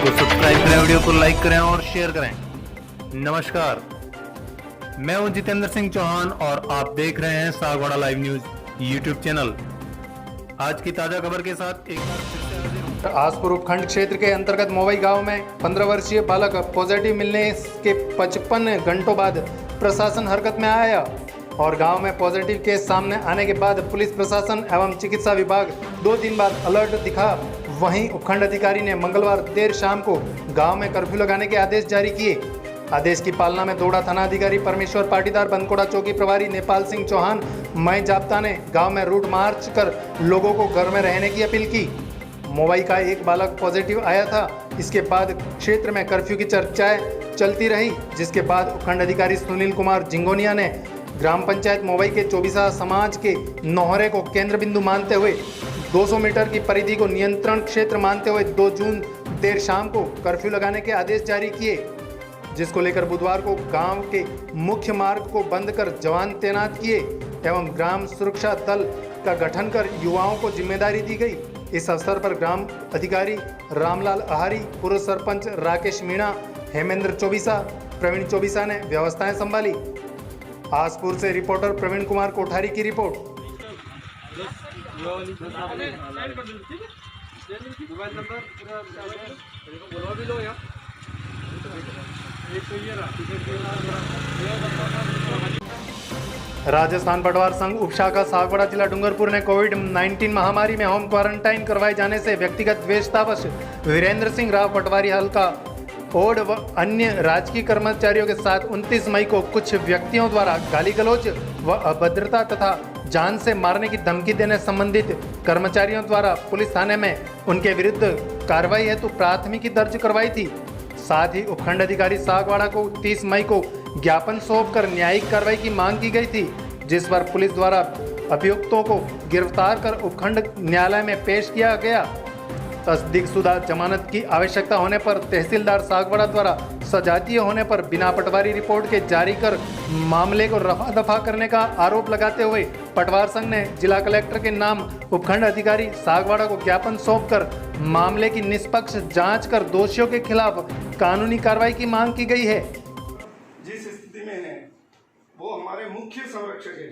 को सब्सक्राइब करें, वीडियो को लाइक करें और शेयर करें। नमस्कार, मैं हूं जितेंद्र सिंह चौहान और आप देख रहे हैं Sagwara live news YouTube channel. आज की ताजा खबर के साथ एक बार फिर से हाजिर हूं। आसपुर उपखंड क्षेत्र के अंतर्गत मोवई गांव में 15 वर्षीय बालक पॉजिटिव मिलने के 55 घंटों बाद प्रशासन हरकत में आया और गांव में पॉजिटिव केस सामने आने के बाद पुलिस प्रशासन एवं चिकित्सा विभाग 2 दिन बाद अलर्ट दिखा। वहीं उपखंड अधिकारी ने मंगलवार देर शाम को गांव में कर्फ्यू लगाने के आदेश जारी किए। आदेश की पालना में दौड़ा थाना अधिकारी परमेश्वर पाटीदार, बंदकोड़ा चौकी प्रभारी नेपाल सिंह चौहान, मय जाप्ता ने गांव में रूट मार्च कर लोगों को घर में रहने की अपील की। मोवई का एक बालक पॉजिटिव आया था। इसके बाद क्षेत्र में कर्फ्यू की चर्चाएं चलती रही, जिसके बाद उपखंड अधिकारी सुनील कुमार जिंगोनिया ने ग्राम पंचायत मोवई के चौबीसा समाज के नौहरे को केंद्र बिंदु मानते हुए 200 मीटर की परिधि को नियंत्रण क्षेत्र मानते हुए 2 जून देर शाम को कर्फ्यू लगाने के आदेश जारी किए, जिसको लेकर बुधवार को गांव के मुख्य मार्ग को बंद कर जवान तैनात किए एवं ग्राम सुरक्षा दल का गठन कर युवाओं को जिम्मेदारी दी गई। इस अवसर पर ग्राम अधिकारी रामलाल आहारी, पूर्व सरपंच राकेश मीणा, हेमेंद्र चौबीसा, प्रवीण चौबीसा ने व्यवस्थाएं संभाली। आसपुर से रिपोर्टर प्रवीण कुमार कोठारी की रिपोर्ट। राजस्थान पटवार संघ उपशाखा सागवाड़ा जिला डूंगरपुर ने कोविड-19 महामारी में होम क्वारंटाइन करवाए जाने से व्यक्तिगत द्वेषतावश वीरेंद्र सिंह राव पटवारी हल्का ओड व अन्य राजकीय कर्मचारियों के साथ 29 मई को कुछ व्यक्तियों द्वारा गाली गलौज व अभद्रता तथा जान से मारने की धमकी देने संबंधित कर्मचारियों द्वारा पुलिस थाने में उनके विरुद्ध कार्रवाई हेतु प्राथमिकी दर्ज करवाई थी। साथ ही उपखंड अधिकारी सागवाड़ा को 30 मई को ज्ञापन सौंपकर न्यायिक कार्रवाई की मांग की गई थी, जिस पर पुलिस द्वारा अभियुक्तों को गिरफ्तार कर उपखंड न्यायालय में पेश किया गया। तस्दीकशुदा जमानत की आवश्यकता होने पर तहसीलदार सागवाड़ा द्वारा सजातीय होने पर बिना पटवारी रिपोर्ट के जारी कर मामले को रफा दफा करने का आरोप लगाते हुए पटवार संघ ने जिला कलेक्टर के नाम उपखंड अधिकारी सागवाड़ा को ज्ञापन सौंपकर मामले की निष्पक्ष जांच कर दोषियों के खिलाफ कानूनी कार्रवाई की मांग की गई है। जिस स्थिति में है वो हमारे मुख्य संरक्षक है।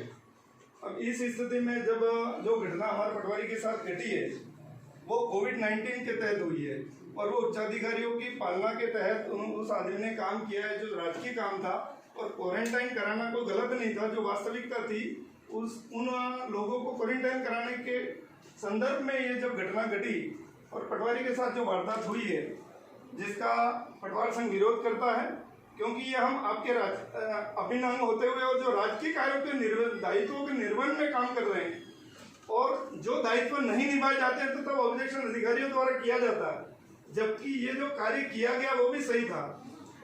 अब इस स्थिति में जब जो घटना हमारे पटवारी के साथ घटी है वो कोविड-19 के तहत हुई है और वो उच्चाधिकारियों की पालना के तहत उस आदमी ने काम किया है जो राजकीय काम था और क्वारंटाइन कराना कोई गलत नहीं था। जो वास्तविकता थी उन लोगों को क्वारंटाइन कराने के संदर्भ में ये जब घटना घटी और पटवारी के साथ जो वारदात हुई है, जिसका पटवार संघ विरोध करता है, क्योंकि ये हम आपके अभिन्न अंग होते हुए और जो राजकीय कार्यों के दायित्वों के निर्वहन में काम कर रहे हैं और जो दायित्व नहीं निभाए जाते हैं तो तब ऑब्जेक्शन अधिकारियों द्वारा किया जाता है, जबकि ये जो कार्य किया गया वो भी सही था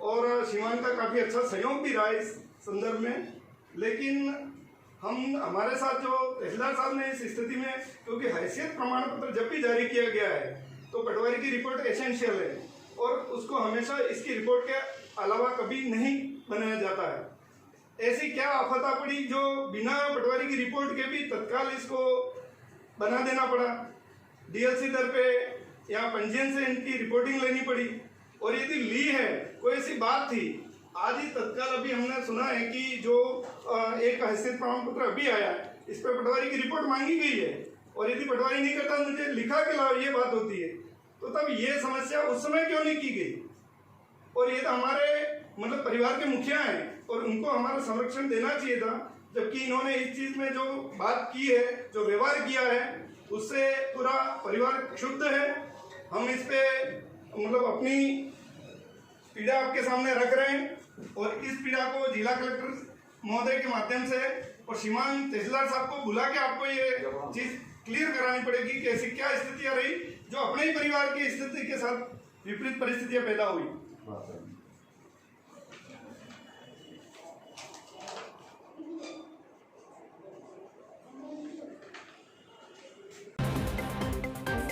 और श्रीमान का काफ़ी अच्छा सहयोग भी रहा इस संदर्भ में। लेकिन हमारे साथ जो तहसीलदार साहब ने इस स्थिति में, क्योंकि हैसियत प्रमाण पत्र जब भी जारी किया गया है तो पटवारी की रिपोर्ट एसेंशियल है और उसको हमेशा इसकी रिपोर्ट के अलावा कभी नहीं बनाया जाता है। ऐसी क्या आफता पड़ी जो बिना पटवारी की रिपोर्ट के भी तत्काल इसको बना देना पड़ा। डीएलसी दर पे या पंजीयन से इनकी रिपोर्टिंग लेनी पड़ी और यदि ली है कोई ऐसी बात थी, आज ही तत्काल अभी हमने सुना है कि जो एक हैसियत प्रमाण पत्र अभी आया है इस पर पटवारी की रिपोर्ट मांगी गई है और यदि पटवारी नहीं करता मुझे लिखा के लाओ, ये बात होती है। तो तब ये समस्या उस समय क्यों नहीं की गई? और ये तो हमारे मतलब परिवार के मुखिया हैं और उनको हमारा संरक्षण देना चाहिए था, जबकि इन्होंने इस चीज़ में जो बात की है, जो व्यवहार किया है, उससे पूरा परिवार क्षुब्ध है। हम इस पे मतलब अपनी पीड़ा आपके सामने रख रहे हैं और इस पीड़ा को जिला कलेक्टर महोदय के माध्यम से और श्रीमान तहसीलदार साहब को बुला के आपको ये चीज़ क्लियर करानी पड़ेगी कि ऐसी क्या स्थितियाँ रही जो अपने ही परिवार की स्थिति के साथ विपरीत परिस्थितियाँ पैदा हुई।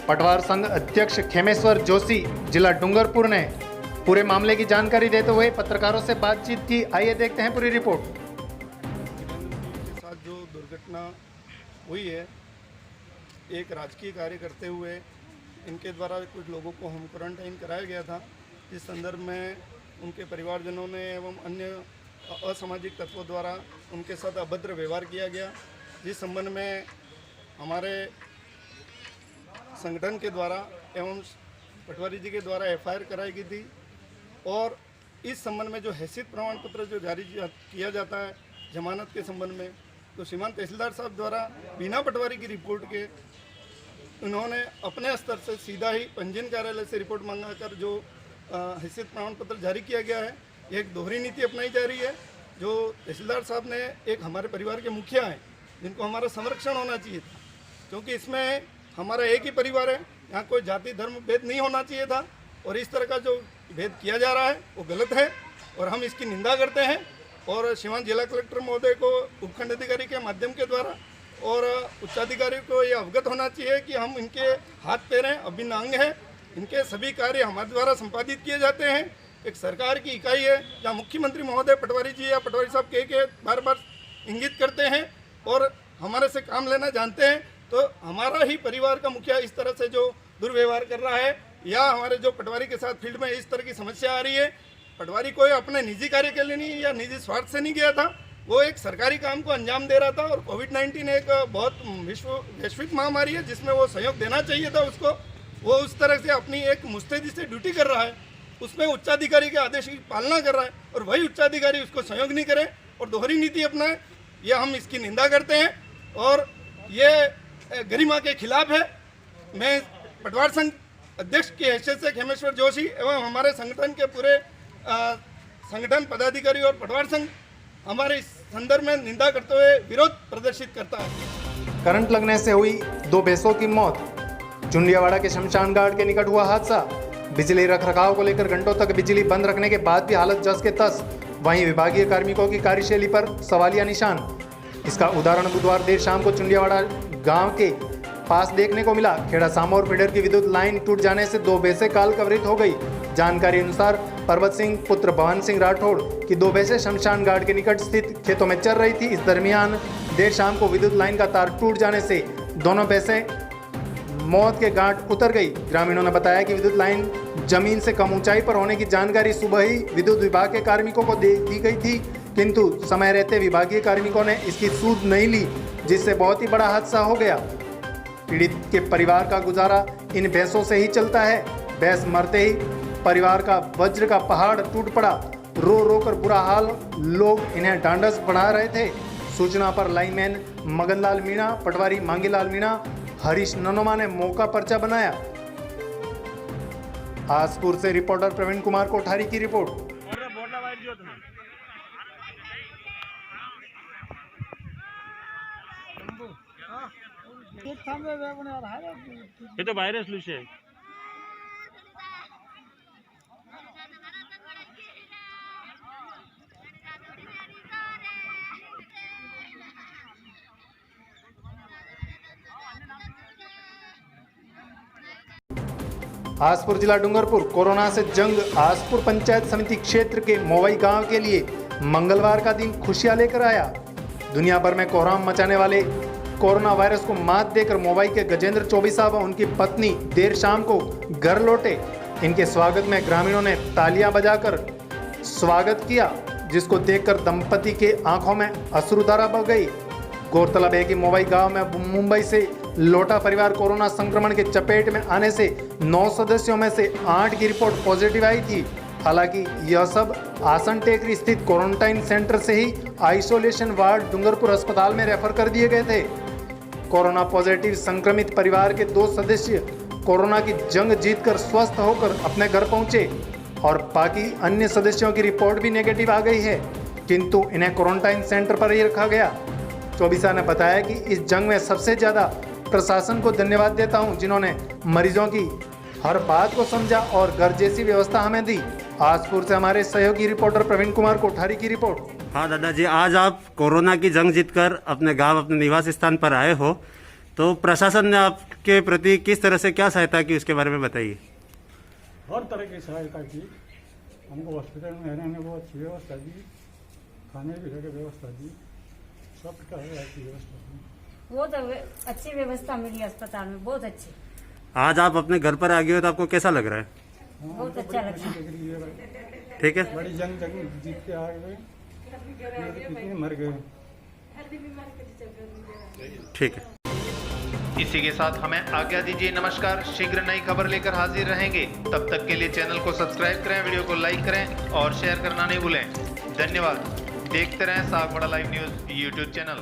पटवार संघ अध्यक्ष खेमेश्वर जोशी जिला डूंगरपुर ने पूरे मामले की जानकारी देते हुए पत्रकारों से बातचीत की। आइए देखते हैं पूरी रिपोर्ट। के साथ जो दुर्घटना हुई है, एक राजकीय कार्य करते हुए इनके द्वारा कुछ लोगों को होम क्वारंटाइन कराया गया था, इस संदर्भ में उनके परिवारजनों ने एवं अन्य असामाजिक तत्वों द्वारा उनके साथ अभद्र व्यवहार किया गया, जिस संबंध में हमारे संगठन के द्वारा एवं पटवारी जी के द्वारा एफआईआर कराई गई थी। और इस संबंध में जो हैसियत प्रमाण पत्र जो जारी किया जाता है जमानत के संबंध में, तो श्रीमान तहसीलदार साहब द्वारा बिना पटवारी की रिपोर्ट के उन्होंने अपने स्तर से सीधा ही पंजीयन कार्यालय से रिपोर्ट मंगाकर जो हैसियत प्रमाण पत्र जारी किया गया है, ये एक दोहरी नीति अपनाई जा रही है। जो तहसीलदार साहब ने एक हमारे परिवार के मुखिया हैं, जिनको हमारा संरक्षण होना चाहिए था, क्योंकि इसमें हमारा एक ही परिवार है, यहाँ कोई जाति धर्म भेद नहीं होना चाहिए था। और इस तरह का जो भेद किया जा रहा है वो गलत है और हम इसकी निंदा करते हैं। और श्रीमान जिला कलेक्टर महोदय को उपखंड अधिकारी के माध्यम के द्वारा और उच्चाधिकारी को ये अवगत होना चाहिए कि हम इनके हाथ पैर हैं, अभिन्न अंग हैं, इनके सभी कार्य हमारे द्वारा संपादित किए जाते हैं। एक सरकार की इकाई है जहाँ मुख्यमंत्री महोदय पटवारी जी या पटवारी साहब के बार बार इंगित करते हैं और हमारे से काम लेना जानते हैं, तो हमारा ही परिवार का मुखिया इस तरह से जो दुर्व्यवहार कर रहा है या हमारे जो पटवारी के साथ फील्ड में इस तरह की समस्या आ रही है, पटवारी कोई अपने निजी कार्य के लिए नहीं या निजी स्वार्थ से नहीं गया था, वो एक सरकारी काम को अंजाम दे रहा था। और कोविड-19 एक बहुत वैश्विक महामारी है जिसमें वो सहयोग देना चाहिए था उसको, वो उस तरह से अपनी एक मुस्तैदी से ड्यूटी कर रहा है, उसमें उच्चाधिकारी के आदेश की पालना कर रहा है और वही उच्चाधिकारी उसको सहयोग नहीं करे और दोहरी नीति अपनाए, यह हम इसकी निंदा करते हैं और ये गरिमा के खिलाफ है। मैं पटवार संघ अध्यक्ष की हैसियत से खेमेश्वर जोशी एवं हमारे संगठन के पूरे संगठन पदाधिकारी और पटवार संघ हमारे इस संदर्भ में निंदा करते हुए विरोध प्रदर्शित करता है। करंट लगने से हुई 2 भैंसों की मौत। चुंडियावाड़ा के शमशान घाट के निकट हुआ हादसा। बिजली रखरखाव को लेकर घंटों तक बिजली बंद रखने के बाद भी हालत जस के तस। वहीं विभागीय कार्मिकों की कार्यशैली पर सवालिया निशान। इसका उदाहरण बुधवार देर शाम को चुंडियावाड़ा गांव के पास देखने को मिला। खेड़ा सामोर फीडर की विद्युत लाइन टूट जाने से 2 भैंसें काल कवरित हो गई। जानकारी अनुसार पर्वत सिंह पुत्र भवन सिंह राठौड़ की 2 भैंसें शमशान घाट के निकट स्थित खेतों में चल रही थी। इस दरमियान देर शाम को विद्युत लाइन का तार टूट जाने से दोनों भैंसें मौत के घाट उतर गई। ग्रामीणों ने बताया कि विद्युत लाइन जमीन से कम ऊंचाई पर होने की जानकारी सुबह ही विद्युत विभाग के कार्मिकों को दी गई थी, किंतु समय रहते विभागीय कार्मिकों ने इसकी सूद नहीं ली, जिससे बहुत ही बड़ा हादसा हो गया। पीड़ित के परिवार का गुजारा इन भैंसों से ही चलता है। भैंस मरते ही परिवार का वज्र का पहाड़ टूट पड़ा। रो रो कर बुरा हाल, लोग इन्हें ढांढस बढ़ा रहे थे। सूचना पर लाइनमैन मगनलाल मीणा, पटवारी मांगीलाल मीणा, हरीश ननोमा ने मौका पर्चा बनाया। आसपुर से रिपोर्टर प्रवीण कुमार कोठारी की रिपोर्ट। ये तो वायरस लूस है। आसपुर जिला डूंगरपुर कोरोना से जंग। आसपुर पंचायत समिति क्षेत्र के मोवई गांव के लिए मंगलवार का दिन खुशियां लेकर आया। दुनिया भर में कोहराम मचाने वाले कोरोना वायरस को मात देकर मोवई के गजेंद्र चौबी साहब और उनकी पत्नी देर शाम को घर लौटे। इनके स्वागत में ग्रामीणों ने तालियां बजाकर स्वागत किया, जिसको देखकर दंपति के आंखों में अश्रुधारा बह गई। गौरतलब है कि मोवई गांव में मुंबई से लौटा परिवार कोरोना संक्रमण के चपेट में आने से 9 सदस्यों में से 8 की रिपोर्ट पॉजिटिव आई थी। हालांकि यह सब आसन टेकरी स्थित क्वारंटाइन सेंटर से ही आइसोलेशन वार्ड डूंगरपुर अस्पताल में रेफर कर दिए गए थे। कोरोना पॉजिटिव संक्रमित परिवार के 2 सदस्य कोरोना की जंग जीतकर स्वस्थ होकर अपने घर पहुंचे और बाकी अन्य सदस्यों की रिपोर्ट भी नेगेटिव आ गई है, किंतु इन्हें क्वारंटाइन सेंटर पर ही रखा गया। चौबीसा ने बताया कि इस जंग में सबसे ज़्यादा प्रशासन को धन्यवाद देता हूं, जिन्होंने मरीजों की हर बात को समझा और घर जैसी व्यवस्था हमें दी। आसपुर से हमारे सहयोगी रिपोर्टर प्रवीण कुमार कोठारी की रिपोर्ट। हाँ दादाजी, आज आप कोरोना की जंग जीतकर अपने गांव, अपने निवास स्थान पर आए हो, तो प्रशासन ने आपके प्रति किस तरह से क्या सहायता की, उसके बारे में बताइए। हर तरह की सहायता की, हमको हॉस्पिटल में रहने में बहुत अच्छी व्यवस्था दी, खाने पीने की व्यवस्था दी, सब तरह की व्यवस्था दी। बहुत अच्छी व्यवस्था मिली अस्पताल में, बहुत अच्छी। आज आप अपने घर पर आ गए हो तो आपको कैसा लग रहा है? बहुत अच्छा लगा। ठीक है, बड़ी जंग जीत के आ गए, कितने मर गए। ठीक है। इसी के साथ हमें आज्ञा दीजिए। नमस्कार। शीघ्र नई खबर लेकर हाजिर रहेंगे। तब तक के लिए चैनल को सब्सक्राइब करें, वीडियो को लाइक करें और शेयर करना नहीं भूलें। धन्यवाद। देखते रहें Sagwara live news YouTube channel.